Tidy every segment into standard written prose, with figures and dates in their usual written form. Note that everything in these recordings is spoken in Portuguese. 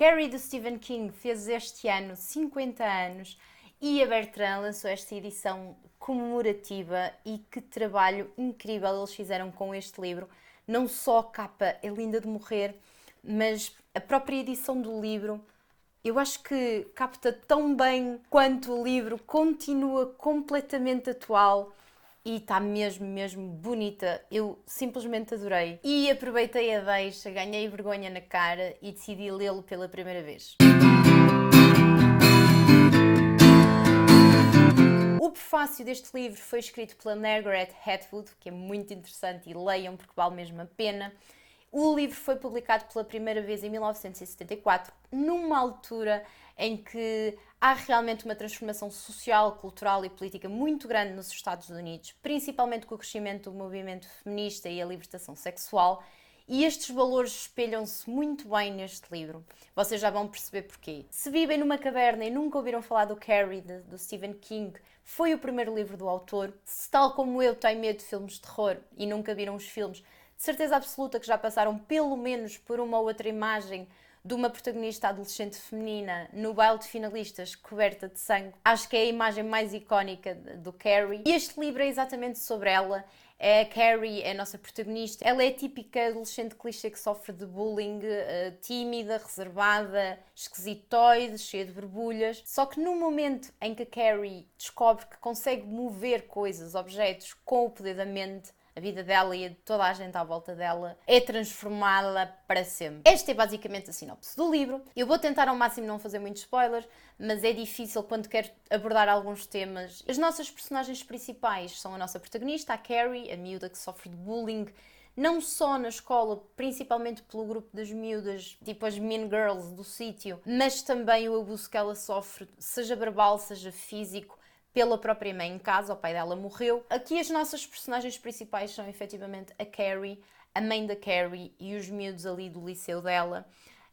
Carrie, do Stephen King, fez este ano 50 anos e a Bertrand lançou esta edição comemorativa e que trabalho incrível eles fizeram com este livro. Não só a capa é linda de morrer, mas a própria edição do livro eu acho que capta tão bem quanto o livro, continua completamente atual e está mesmo bonita. Eu simplesmente adorei. E aproveitei a deixa, ganhei vergonha na cara e decidi lê-lo pela primeira vez. O prefácio deste livro foi escrito pela Margaret Atwood, que é muito interessante e leiam porque vale mesmo a pena. O livro foi publicado pela primeira vez em 1974, numa altura em que há realmente uma transformação social, cultural e política muito grande nos Estados Unidos, principalmente com o crescimento do movimento feminista e a libertação sexual, e estes valores espelham-se muito bem neste livro. Vocês já vão perceber porquê. Se vivem numa caverna e nunca ouviram falar do Carrie, do Stephen King, foi o primeiro livro do autor. Se, tal como eu, têm medo de filmes de terror e nunca viram os filmes, de certeza absoluta que já passaram pelo menos por uma ou outra imagem de uma protagonista adolescente feminina no baile de finalistas coberta de sangue. Acho que é a imagem mais icónica do Carrie. E este livro é exatamente sobre ela. A Carrie é a nossa protagonista. Ela é a típica adolescente clichê que sofre de bullying, tímida, reservada, esquisitoide, cheia de borbulhas. Só que no momento em que a Carrie descobre que consegue mover coisas, objetos, com o poder da mente, a vida dela e a de toda a gente à volta dela é transformada para sempre. Esta é basicamente a sinopse do livro. Eu vou tentar ao máximo não fazer muitos spoilers, mas é difícil quando quero abordar alguns temas. As nossas personagens principais são a nossa protagonista, a Carrie, a miúda que sofre de bullying, não só na escola, principalmente pelo grupo das miúdas, tipo as Mean Girls do sítio, mas também o abuso que ela sofre, seja verbal, seja físico, pela própria mãe em casa. O pai dela morreu. Aqui as nossas personagens principais são efetivamente a Carrie, a mãe da Carrie e os miúdos ali do liceu dela.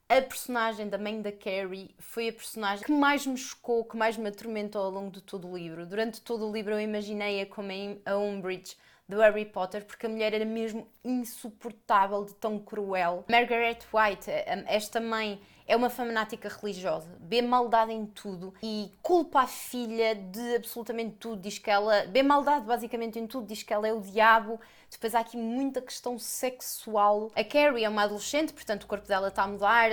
A personagem da mãe da Carrie foi a personagem que mais me chocou, que mais me atormentou ao longo de todo o livro. Durante todo o livro eu imaginei-a como a Umbridge do Harry Potter, porque a mulher era mesmo insuportável de tão cruel. Margaret White, esta mãe, é uma fanática religiosa, vê maldade em tudo e culpa a filha de absolutamente tudo, diz que ela... vê maldade basicamente em tudo, diz que ela é o diabo. Depois há aqui muita questão sexual. A Carrie é uma adolescente, portanto o corpo dela está a mudar,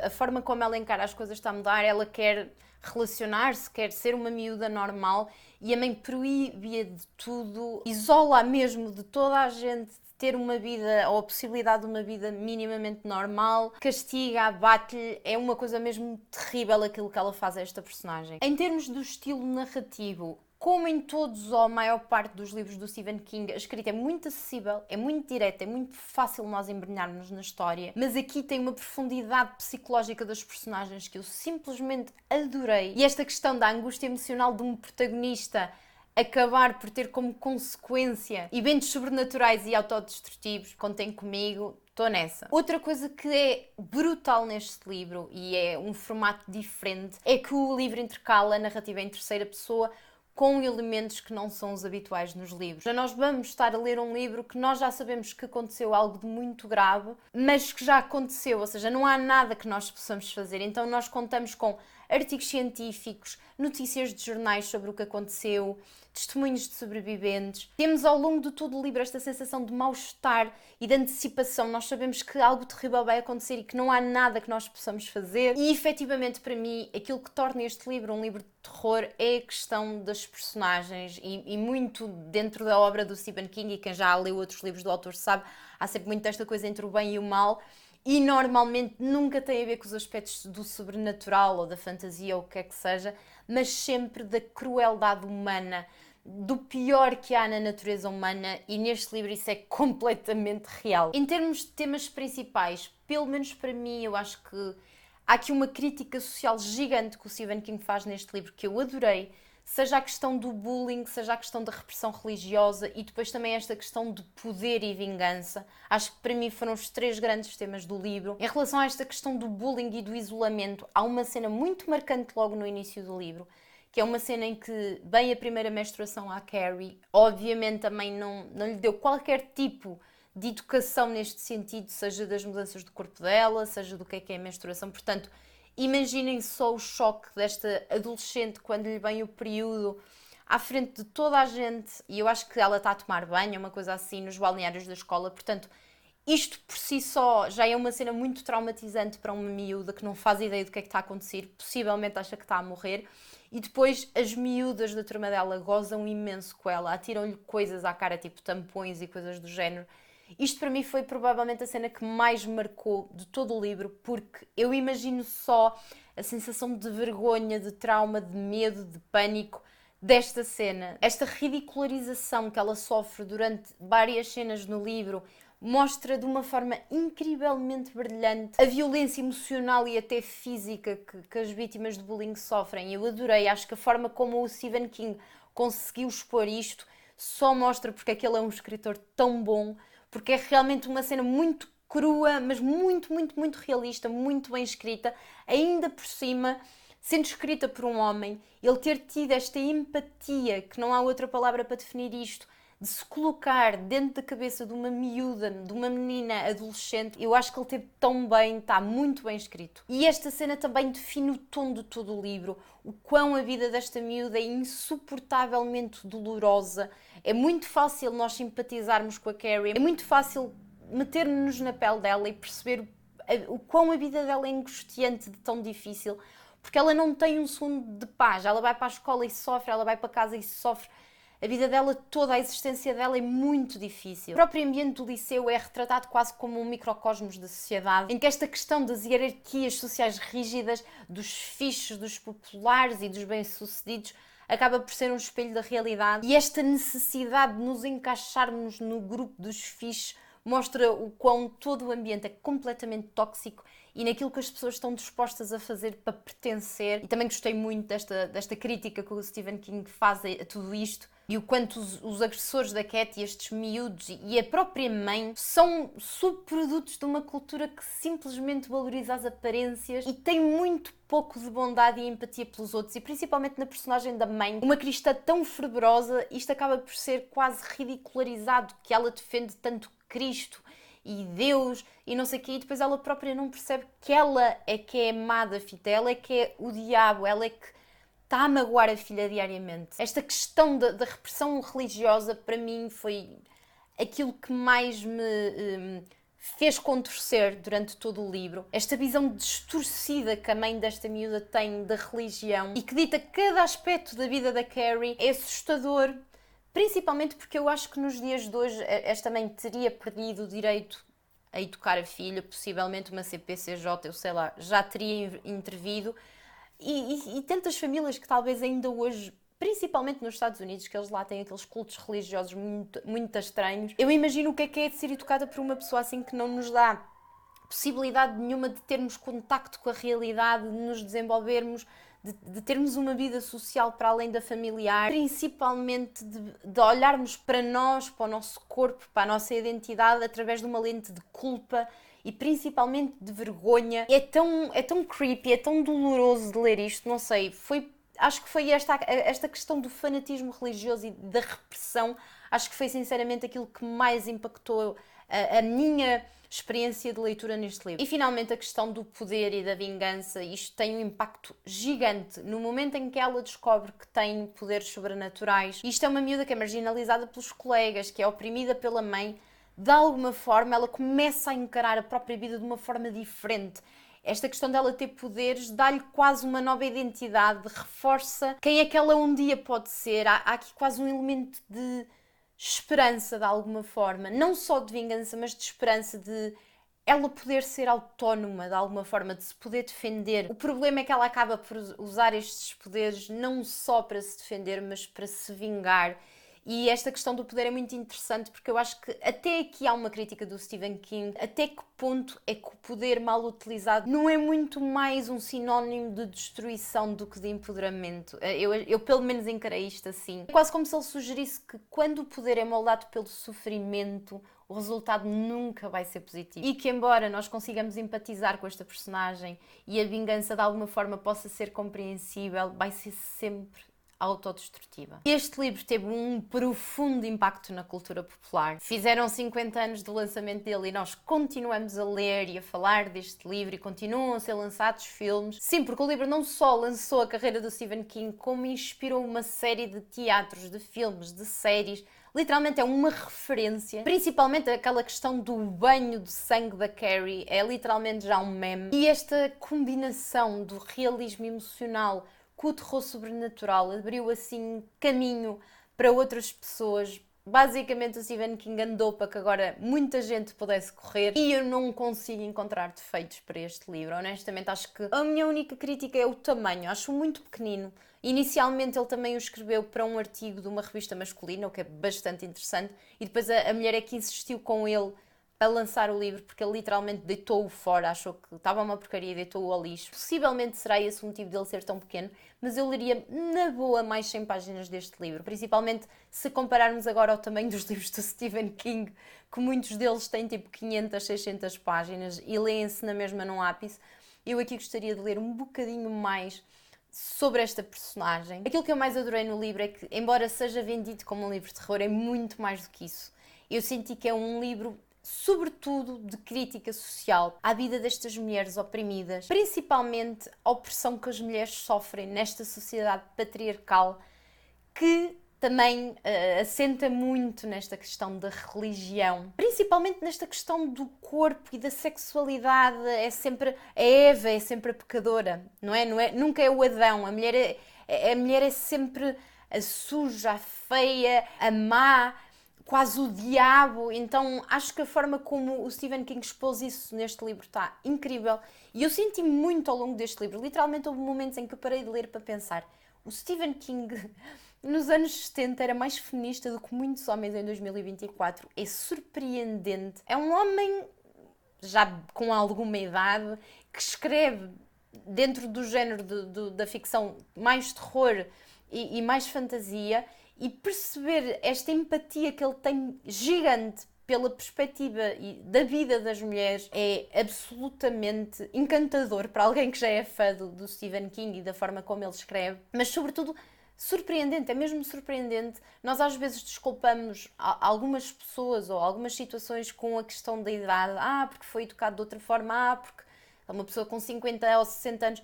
a forma como ela encara as coisas está a mudar, ela quer relacionar-se, quer ser uma miúda normal e a mãe proíbe-a de tudo, isola-a mesmo de toda a gente, ter uma vida, ou a possibilidade de uma vida minimamente normal, castiga, abate-lhe, é uma coisa mesmo terrível aquilo que ela faz a esta personagem. Em termos do estilo narrativo, como em todos ou a maior parte dos livros do Stephen King, a escrita é muito acessível, é muito direta, é muito fácil nós embrenharmos na história, mas aqui tem uma profundidade psicológica das personagens que eu simplesmente adorei. E esta questão da angústia emocional de um protagonista acabar por ter como consequência eventos sobrenaturais e autodestrutivos, contem comigo, estou nessa. Outra coisa que é brutal neste livro, e é um formato diferente, é que o livro intercala a narrativa em terceira pessoa com elementos que não são os habituais nos livros. Já nós vamos estar a ler um livro que nós já sabemos que aconteceu algo de muito grave, mas que já aconteceu, ou seja, não há nada que nós possamos fazer. Então nós contamos com artigos científicos, notícias de jornais sobre o que aconteceu, testemunhos de sobreviventes. Temos ao longo de todo o livro esta sensação de mal-estar e de antecipação. Nós sabemos que algo terrível vai acontecer e que não há nada que nós possamos fazer. E efetivamente para mim, aquilo que torna este livro um livro de terror é a questão das personagens e muito dentro da obra do Stephen King, e quem já leu outros livros do autor sabe, há sempre muito esta coisa entre o bem e o mal. E normalmente nunca tem a ver com os aspectos do sobrenatural ou da fantasia ou o que é que seja, mas sempre da crueldade humana, do pior que há na natureza humana, e neste livro isso é completamente real. Em termos de temas principais, pelo menos para mim, eu acho que há aqui uma crítica social gigante que o Stephen King faz neste livro que eu adorei, seja a questão do bullying, seja a questão da repressão religiosa e depois também esta questão de poder e vingança. Acho que para mim foram os três grandes temas do livro. Em relação a esta questão do bullying e do isolamento, há uma cena muito marcante logo no início do livro, que é uma cena em que vem a primeira menstruação à Carrie. Obviamente a mãe não lhe deu qualquer tipo de educação neste sentido, seja das mudanças do corpo dela, seja do que é a menstruação. Portanto, imaginem só o choque desta adolescente quando lhe vem o período à frente de toda a gente, e eu acho que ela está a tomar banho, uma coisa assim, nos balneários da escola. Portanto, isto por si só já é uma cena muito traumatizante para uma miúda que não faz ideia do que é que está a acontecer, possivelmente acha que está a morrer. E depois as miúdas da turma dela gozam imenso com ela, atiram-lhe coisas à cara, tipo tampões e coisas do género. Isto para mim foi provavelmente a cena que mais me marcou de todo o livro, porque eu imagino só a sensação de vergonha, de trauma, de medo, de pânico desta cena. Esta ridicularização que ela sofre durante várias cenas no livro mostra de uma forma incrivelmente brilhante a violência emocional e até física que as vítimas de bullying sofrem. Eu adorei, acho que a forma como o Stephen King conseguiu expor isto só mostra porque é que ele é um escritor tão bom, porque é realmente uma cena muito crua, mas muito, muito, muito realista, muito bem escrita, ainda por cima, sendo escrita por um homem, ele ter tido esta empatia, que não há outra palavra para definir isto, de se colocar dentro da cabeça de uma miúda, de uma menina adolescente, eu acho que ele teve tão bem, está muito bem escrito. E esta cena também define o tom de todo o livro, o quão a vida desta miúda é insuportavelmente dolorosa. É muito fácil nós simpatizarmos com a Carrie, é muito fácil meter-nos na pele dela e perceber o quão a vida dela é angustiante, de tão difícil, porque ela não tem um segundo de paz. Ela vai para a escola e sofre, ela vai para casa e sofre. A vida dela, toda a existência dela é muito difícil. O próprio ambiente do liceu é retratado quase como um microcosmos da sociedade, em que esta questão das hierarquias sociais rígidas, dos fixes, dos populares e dos bem-sucedidos, acaba por ser um espelho da realidade. E esta necessidade de nos encaixarmos no grupo dos fixes mostra o quão todo o ambiente é completamente tóxico e naquilo que as pessoas estão dispostas a fazer para pertencer. E também gostei muito desta crítica que o Stephen King faz a tudo isto, e o quanto os agressores da Cat e estes miúdos e a própria mãe são subprodutos de uma cultura que simplesmente valoriza as aparências e tem muito pouco de bondade e empatia pelos outros, e principalmente na personagem da mãe, uma cristã tão fervorosa. Isto acaba por ser quase ridicularizado, que ela defende tanto Cristo e Deus e não sei o quê, e depois ela própria não percebe que ela é que é amada, fita, ela é que é o diabo, ela é que está a magoar a filha diariamente. Esta questão da repressão religiosa, para mim, foi aquilo que mais me fez contorcer durante todo o livro. Esta visão distorcida que a mãe desta miúda tem da religião e que dita cada aspecto da vida da Carrie é assustador, principalmente porque eu acho que nos dias de hoje esta mãe teria perdido o direito a educar a filha, possivelmente uma CPCJ, eu sei lá, já teria intervido. E tantas famílias que talvez ainda hoje, principalmente nos Estados Unidos, que eles lá têm aqueles cultos religiosos muito, muito estranhos. Eu imagino o que é de ser educada por uma pessoa assim, que não nos dá possibilidade nenhuma de termos contacto com a realidade, de nos desenvolvermos, de termos uma vida social para além da familiar, principalmente de olharmos para nós, para o nosso corpo, para a nossa identidade através de uma lente de culpa e principalmente de vergonha. É tão creepy, é tão doloroso de ler isto, não sei, acho que foi esta questão do fanatismo religioso e da repressão, acho que foi sinceramente aquilo que mais impactou a minha experiência de leitura neste livro. E finalmente a questão do poder e da vingança, isto tem um impacto gigante no momento em que ela descobre que tem poderes sobrenaturais. Isto é uma miúda que é marginalizada pelos colegas, que é oprimida pela mãe. De alguma forma ela começa a encarar a própria vida de uma forma diferente. Esta questão dela ter poderes dá-lhe quase uma nova identidade, reforça quem é que ela um dia pode ser. Há aqui quase um elemento de esperança de alguma forma, não só de vingança, mas de esperança, de ela poder ser autónoma de alguma forma, de se poder defender. O problema é que ela acaba por usar estes poderes não só para se defender, mas para se vingar. E esta questão do poder é muito interessante, porque eu acho que até aqui há uma crítica do Stephen King. Até que ponto é que o poder mal utilizado não é muito mais um sinónimo de destruição do que de empoderamento? Eu pelo menos encarei isto assim. É quase como se ele sugerisse que quando o poder é moldado pelo sofrimento, o resultado nunca vai ser positivo. E que embora nós consigamos empatizar com esta personagem e a vingança de alguma forma possa ser compreensível, vai ser sempre autodestrutiva. Este livro teve um profundo impacto na cultura popular. Fizeram 50 anos do lançamento dele e nós continuamos a ler e a falar deste livro e continuam a ser lançados filmes. Sim, porque o livro não só lançou a carreira do Stephen King, como inspirou uma série de teatros, de filmes, de séries. Literalmente é uma referência, principalmente aquela questão do banho de sangue da Carrie, é literalmente já um meme. E esta combinação do realismo emocional com o terror sobrenatural abriu assim caminho para outras pessoas. Basicamente o Stephen King andou para que agora muita gente pudesse correr e eu não consigo encontrar defeitos para este livro. Honestamente acho que a minha única crítica é o tamanho, acho muito pequenino. Inicialmente ele também o escreveu para um artigo de uma revista masculina, o que é bastante interessante, e depois a mulher é que insistiu com ele a lançar o livro porque ele literalmente deitou-o fora, achou que estava uma porcaria e deitou-o ao lixo. Possivelmente será esse o motivo dele ser tão pequeno, mas eu leria na boa mais 100 páginas deste livro, principalmente se compararmos agora ao tamanho dos livros do Stephen King, que muitos deles têm tipo 500, 600 páginas e leem-se na mesma num ápice. Eu aqui gostaria de ler um bocadinho mais sobre esta personagem. Aquilo que eu mais adorei no livro é que, embora seja vendido como um livro de terror, é muito mais do que isso. Eu senti que é um livro, sobretudo, de crítica social à vida destas mulheres oprimidas, principalmente a opressão que as mulheres sofrem nesta sociedade patriarcal, que também assenta muito nesta questão da religião, principalmente nesta questão do corpo e da sexualidade. É sempre a Eva, é sempre a pecadora, não é? Nunca é o Adão. A mulher é sempre a suja, a feia, a má, quase o diabo. Então acho que a forma como o Stephen King expôs isso neste livro está incrível. E eu senti muito ao longo deste livro. Literalmente houve momentos em que eu parei de ler para pensar: o Stephen King nos anos 70 era mais feminista do que muitos homens em 2024. É surpreendente. É um homem já com alguma idade que escreve dentro do género da ficção mais terror e mais fantasia, e perceber esta empatia que ele tem gigante pela perspectiva da vida das mulheres é absolutamente encantador para alguém que já é fã do Stephen King e da forma como ele escreve, mas sobretudo surpreendente, é mesmo surpreendente. Nós às vezes desculpamos algumas pessoas ou algumas situações com a questão da idade, porque foi educado de outra forma, porque é uma pessoa com 50 ou 60 anos.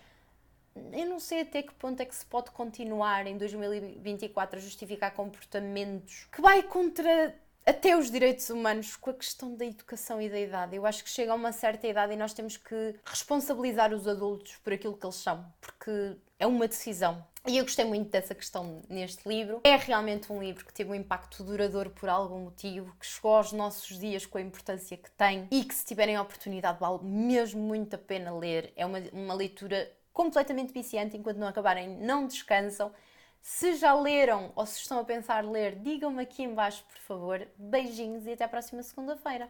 Eu não sei até que ponto é que se pode continuar em 2024 a justificar comportamentos que vai contra até os direitos humanos com a questão da educação e da idade. Eu acho que chega a uma certa idade e nós temos que responsabilizar os adultos por aquilo que eles são, porque é uma decisão. E eu gostei muito dessa questão neste livro. É realmente um livro que teve um impacto duradouro por algum motivo, que chegou aos nossos dias com a importância que tem e que, se tiverem a oportunidade, vale mesmo muito a pena ler. É uma leitura completamente viciante. Enquanto não acabarem, não descansam. Se já leram ou se estão a pensar ler, digam-me aqui em baixo, por favor. Beijinhos e até à próxima segunda-feira.